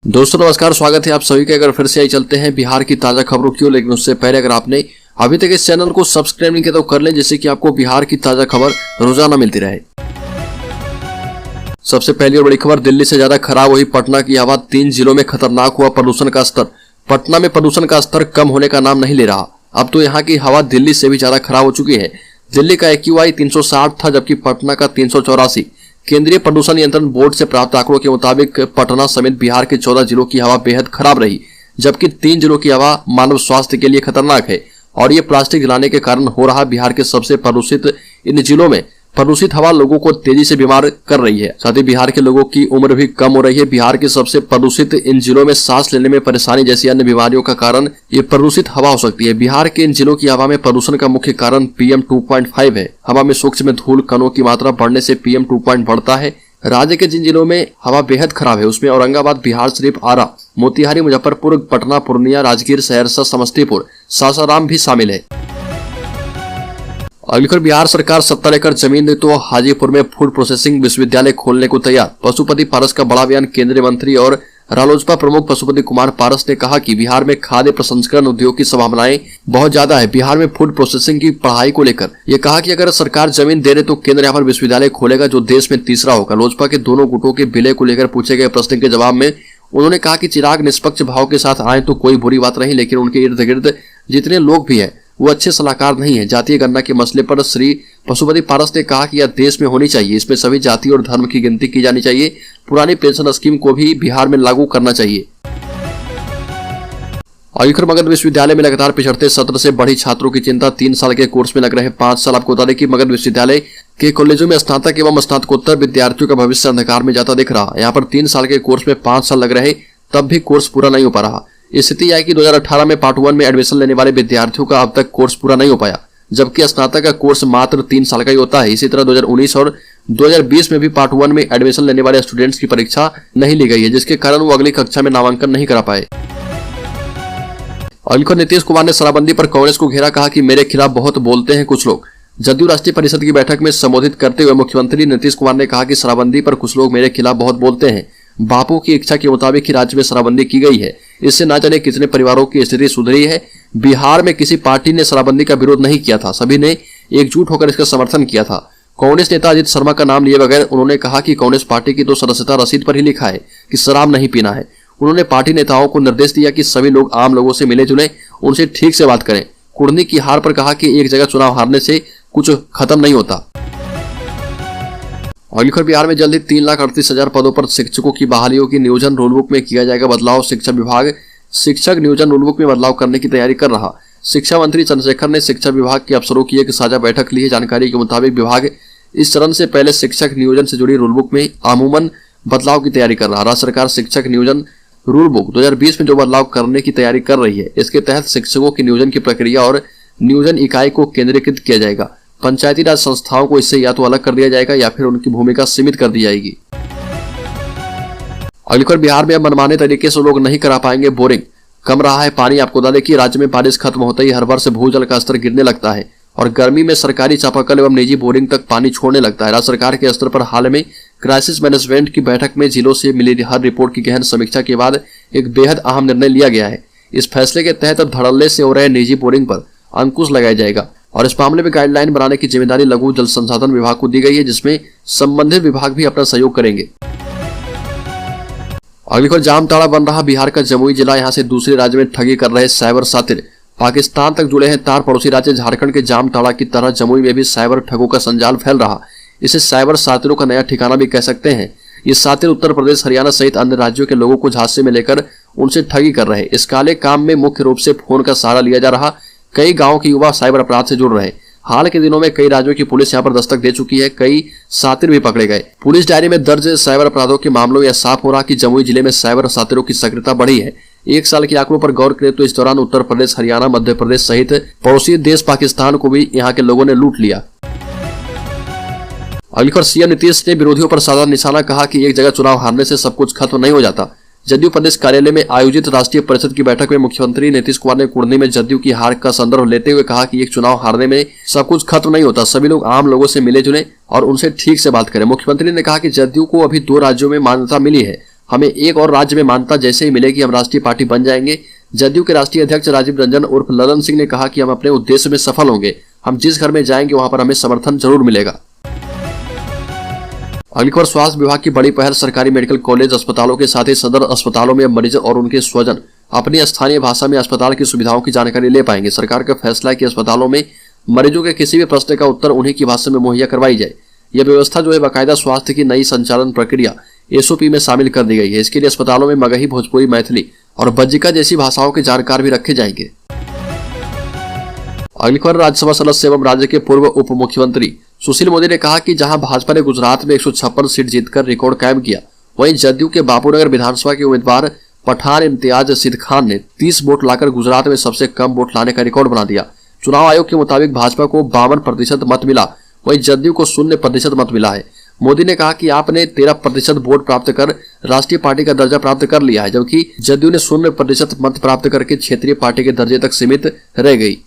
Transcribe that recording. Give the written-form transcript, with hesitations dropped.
दोस्तों नमस्कार, स्वागत है आप सभी का। अगर फिर से आई चलते हैं बिहार की ताजा खबरों की ओर, लेकिन उससे पहले अगर आपने अभी तक इस चैनल को सब्सक्राइब नहीं किया तो कर लें, जिससे कि आपको बिहार की ताजा खबर रोजाना मिलती रहे। सबसे पहली और बड़ी खबर, दिल्ली से ज्यादा खराब हुई पटना की हवा, 3 जिलों में खतरनाक हुआ प्रदूषण का स्तर। पटना में प्रदूषण का स्तर कम होने का नाम नहीं ले रहा। अब तो यहाँ की हवा दिल्ली से भी ज्यादा खराब हो चुकी है। दिल्ली का AQI 360 था, जबकि पटना का 384। केंद्रीय प्रदूषण नियंत्रण बोर्ड से प्राप्त आंकड़ों के मुताबिक पटना समेत बिहार के 14 जिलों की हवा बेहद खराब रही, जबकि 3 जिलों की हवा मानव स्वास्थ्य के लिए खतरनाक है। और ये प्लास्टिक जलाने के कारण हो रहा। बिहार के सबसे प्रदूषित इन जिलों में प्रदूषित हवा लोगों को तेजी से बीमार कर रही है। साथ ही बिहार के लोगों की उम्र भी कम हो रही है। बिहार के सबसे प्रदूषित इन जिलों में सांस लेने में परेशानी जैसी अन्य बीमारियों का कारण ये प्रदूषित हवा हो सकती है। बिहार के इन जिलों की हवा में प्रदूषण का मुख्य कारण PM 2.5 है। हवा में सूक्ष्म धूल कणों की मात्रा बढ़ने से PM 2 बढ़ता है। राज्य के जिन जिलों में हवा बेहद खराब है उसमें औरंगाबाद, बिहार शरीफ, आरा, मोतिहारी, मुजफ्फरपुर, पटना, पूर्णिया, राजगीर, सहरसा, समस्तीपुर, सासाराम भी शामिल है। अगली खबर, बिहार सरकार 70 एकड़ जमीन तो हाजीपुर में फूड प्रोसेसिंग विश्वविद्यालय खोलने को तैयार। पशुपति पारस का बड़ा बयान। केंद्रीय मंत्री और रालोसपा प्रमुख पशुपति कुमार पारस ने कहा कि बिहार में खाद्य प्रसंस्करण उद्योग की संभावनाएं बहुत ज्यादा है। बिहार में फूड प्रोसेसिंग की पढ़ाई को लेकर ये कहा कि अगर सरकार जमीन दे रहे तो केंद्र यहाँ पर विश्वविद्यालय खोलेगा, जो देश में तीसरा होगा। लोजपा के दोनों गुटों के विलय को लेकर पूछे गए प्रश्न के जवाब में उन्होंने कहा कि चिराग निष्पक्ष भाव के साथ आए तो कोई बुरी बात नहीं, लेकिन उनके इर्द गिर्द जितने लोग भी है वो अच्छे सलाहकार नहीं है। जातीय गणना के मसले पर श्री पशुपति पारस ने कहा कि यह देश में होनी चाहिए, इसमें सभी जाति और धर्म की गिनती की जानी चाहिए। पुरानी पेंशन स्कीम को भी बिहार में लागू करना चाहिए। आयुखर मगध विश्वविद्यालय में लगातार पिछड़ते सत्र से बढ़ी छात्रों की चिंता। 3 साल के कोर्स में लग रहे 5 साल। आपको बता दें कि मगध विश्वविद्यालय के कॉलेजों में स्नातक एवं स्नातकोत्तर विद्यार्थियों का भविष्य अंधकार में जाता दिख रहा। यहाँ पर 3 साल के कोर्स में 5 साल लग रहे, तब भी कोर्स पूरा नहीं हो पा रहा। स्थिति आई कि 2018 में पार्ट 1 में एडमिशन लेने वाले विद्यार्थियों का अब तक कोर्स पूरा नहीं हो पाया, जबकि स्नातक का कोर्स मात्र 3 साल का ही होता है। इसी तरह 2019 और 2020 में भी पार्ट 1 में एडमिशन लेने वाले स्टूडेंट्स की परीक्षा नहीं ली गई है, जिसके कारण वो अगली कक्षा में नामांकन नहीं करा पाए। और नीतीश कुमार ने शराबबंदी पर कांग्रेस को घेरा। कहा कि मेरे खिलाफ बहुत बोलते हैं कुछ लोग। जदयू राष्ट्रीय परिषद की बैठक में संबोधित करते हुए मुख्यमंत्री नीतीश कुमार ने कहा कि शराबबंदी पर कुछ लोग मेरे खिलाफ बहुत बोलते हैं। बापू की इच्छा के मुताबिक ही राज्य में शराबबंदी की गई है। इससे न जाने कितने परिवारों की स्थिति सुधरी है। बिहार में किसी पार्टी ने शराबबंदी का विरोध नहीं किया था, सभी ने एकजुट होकर इसका समर्थन किया था। कांग्रेस नेता अजित शर्मा का नाम लिए बगैर उन्होंने कहा कि कांग्रेस पार्टी की तो सदस्यता रसीद पर ही लिखा है कि शराब नहीं पीना है। उन्होंने पार्टी नेताओं को निर्देश दिया कि सभी लोग आम लोगों से मिले जुले, उनसे ठीक से बात करें। कुर्नी की हार पर कहा कि एक जगह चुनाव हारने से कुछ खत्म नहीं होता। अगली खबर, बिहार में जल्द ही 3,38,000 पदों पर शिक्षकों की बहालियों की नियोजन रूलबुक में किया जाएगा बदलाव। शिक्षा विभाग शिक्षक नियोजन रूलबुक में बदलाव करने की तैयारी कर रहा। शिक्षा मंत्री चंद्रशेखर ने शिक्षा विभाग के अफसरों की एक साझा बैठक ली है। जानकारी के मुताबिक विभाग इस चरण से पहले शिक्षक नियोजन से जुड़ी रूलबुक में अमूमन बदलाव की तैयारी कर रहा। राज्य सरकार शिक्षक नियोजन रूलबुक 2020 में जो बदलाव करने की तैयारी कर रही है, इसके तहत शिक्षकों की नियोजन की प्रक्रिया और नियोजन इकाई को केंद्रीकृत किया जाएगा। पंचायती राज संस्थाओं को इससे या तो अलग कर दिया जाएगा या फिर उनकी भूमिका सीमित कर दी जाएगी। अगली खबर, बिहार में अब मनमाने तरीके से लोग नहीं करा पाएंगे बोरिंग। कम रहा है पानी। आपको बता दें कि राज्य में बारिश खत्म होते ही हर वर्ष भूजल का स्तर गिरने लगता है और गर्मी में सरकारी चापाकल एवं निजी बोरिंग तक पानी छोड़ने लगता है। राज्य सरकार के स्तर पर हाल में क्राइसिस मैनेजमेंट की बैठक में जिलों से मिली हर रिपोर्ट की गहन समीक्षा के बाद एक बेहद अहम निर्णय लिया गया है। इस फैसले के तहत अब धड़ल्ले से हो रहे निजी बोरिंग पर अंकुश लगाया जाएगा और इस मामले में गाइडलाइन बनाने की जिम्मेदारी लघु जल संसाधन विभाग को दी गई है, जिसमें संबंधित विभाग भी अपना सहयोग करेंगे। अगली खबर, जामताड़ा बन रहा बिहार का जमुई जिला। यहां से दूसरे राज्य में ठगी कर रहे साइबर सातिर पाकिस्तान तक जुड़े हैं तार। पड़ोसी राज्य झारखंड के जामताड़ा की तरह जमुई में भी साइबर ठगों का संजाल फैल रहा। इसे साइबर सातिरों का नया ठिकाना भी कह सकते हैं। ये सातिर उत्तर प्रदेश, हरियाणा सहित अन्य राज्यों के लोगों को झांसे में लेकर उनसे ठगी कर रहे। इस काले काम में मुख्य रूप से फोन का सहारा लिया जा रहा। कई गांवों के युवा साइबर अपराध से जुड़ रहे। हाल के दिनों में कई राज्यों की पुलिस यहां पर दस्तक दे चुकी है। कई सातिर भी पकड़े गए। पुलिस डायरी में दर्ज साइबर अपराधों के मामलों में साफ हो रहा कि जमुई जिले में साइबर सातिरों की सक्रियता बढ़ी है। एक साल के आंकड़ों पर गौर करें तो इस दौरान उत्तर प्रदेश, हरियाणा, मध्य प्रदेश सहित पड़ोसी देश पाकिस्तान को भी यहाँ के लोगों ने लूट लिया। अगली खबर, सीएम नीतीश ने विरोधियों पर साधा निशाना। कहा कि एक जगह चुनाव हारने से सब कुछ खत्म नहीं हो जाता। जदयू प्रदेश कार्यालय में आयोजित राष्ट्रीय परिषद की बैठक में मुख्यमंत्री नीतीश कुमार ने कुर्नी में जदयू की हार का संदर्भ लेते हुए कहा कि एक चुनाव हारने में सब कुछ खत्म नहीं होता, सभी लोग आम लोगों से मिले जुले और उनसे ठीक से बात करें। मुख्यमंत्री ने कहा कि जदयू को अभी 2 राज्यों में मान्यता मिली है, हमें एक और राज्य में मान्यता जैसे ही मिलेगी हम राष्ट्रीय पार्टी बन जाएंगे। जदयू के राष्ट्रीय अध्यक्ष राजीव रंजन उर्फ ललन सिंह ने कहा कि हम अपने उद्देश्य में सफल होंगे। हम जिस घर में जाएंगे वहां पर हमें समर्थन जरूर मिलेगा। अगली खबर, स्वास्थ्य विभाग की बड़ी पहल। सरकारी मेडिकल कॉलेज अस्पतालों के साथ ही सदर अस्पतालों में मरीज और उनके स्वजन अपनी स्थानीय भाषा में अस्पताल की सुविधाओं की जानकारी ले पाएंगे। सरकार का फैसला है कि अस्पतालों में मरीजों के किसी भी प्रश्न का उत्तर उन्हीं की भाषा में मुहैया करवाई जाए। यह व्यवस्था जो है बाकायदा स्वास्थ्य की नई संचालन प्रक्रिया SOP में शामिल कर दी गई है। इसके लिए अस्पतालों में मगही, भोजपुरी, मैथिली और बज्जिका जैसी भाषाओं के जानकार भी रखे जाएंगे। अगली खबर, राज्यसभा सदस्य एवं राज्य के पूर्व उप मुख्यमंत्री सुशील मोदी ने कहा कि जहां भाजपा ने गुजरात में 156 सीट जीतकर रिकॉर्ड कायम किया, वहीं जदयू के बापूनगर विधानसभा के उम्मीदवार पठान इम्तियाज सिद्ध खान ने 30 वोट लाकर गुजरात में सबसे कम वोट लाने का रिकॉर्ड बना दिया। चुनाव आयोग के मुताबिक भाजपा को 52% मत मिला, वहीं जदयू को 0% मत मिला है। मोदी ने कहा कि आपने 13% वोट प्राप्त कर राष्ट्रीय पार्टी का दर्जा प्राप्त कर लिया है, जबकि जदयू ने 0% मत प्राप्त करके क्षेत्रीय पार्टी के दर्जे तक सीमित रह गई।